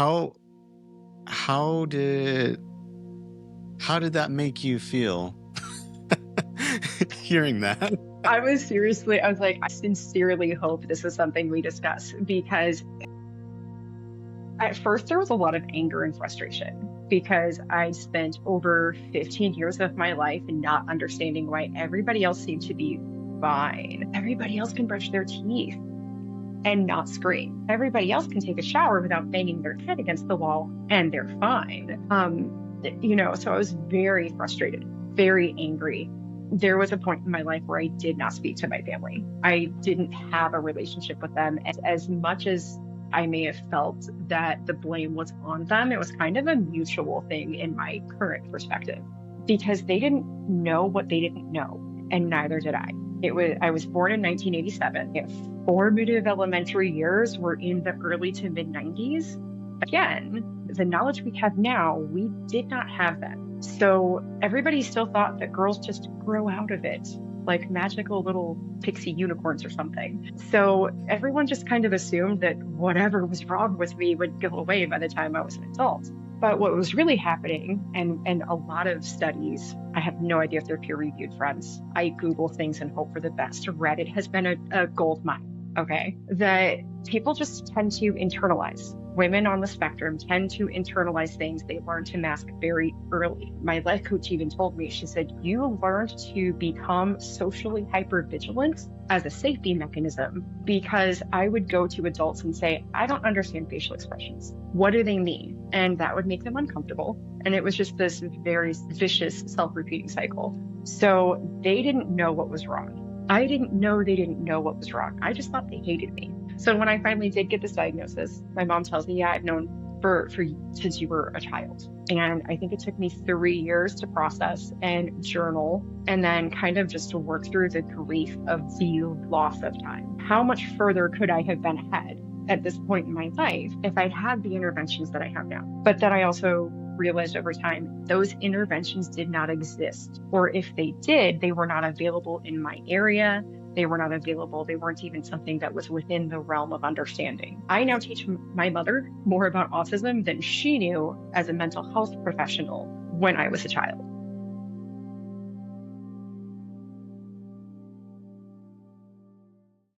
How how did how did that make you feel hearing that? I was like, I sincerely hope this is something we discuss because at first there was a lot of anger and frustration because I spent over 15 years of my life not understanding why everybody else seemed to be fine. Everybody else can brush their teeth and not scream. Everybody else can take a shower without banging their head against the wall and they're fine. So I was very frustrated, very angry. There was a point in my life where I did not speak to my family. I didn't have a relationship with them. As much as I may have felt that the blame was on them, it was kind of a mutual thing in my current perspective because they didn't know what they didn't know, and neither did I. I was born in 1987. Formative elementary years were in the early to mid 90s. Again, the knowledge we have now, we did not have then. So everybody still thought that girls just grow out of it, like magical little pixie unicorns or something. So everyone just kind of assumed that whatever was wrong with me would go away by the time I was an adult. But what was really happening, and a lot of studies, I have no idea if they're peer-reviewed, friends. I Google things and hope for the best. Reddit has been a gold mine, okay? That people just tend to internalize. Women on the spectrum tend to internalize things they learn to mask very early. My life coach even told me, she said, you learned to become socially hypervigilant as a safety mechanism because I would go to adults and say, I don't understand facial expressions. What do they mean? And that would make them uncomfortable. And it was just this very vicious self-repeating cycle. So they didn't know what was wrong. I didn't know they didn't know what was wrong. I just thought they hated me. So when I finally did get this diagnosis, my mom tells me, yeah, I've known for since you were a child. And I think it took me 3 years to process and journal and then kind of just to work through the grief of the loss of time. How much further could I have been ahead at this point in my life if I'd had the interventions that I have now? But then I also realized over time, those interventions did not exist. Or if they did, they were not available in my area. They were not available. They weren't even something that was within the realm of understanding. I now teach my mother more about autism than she knew as a mental health professional when I was a child.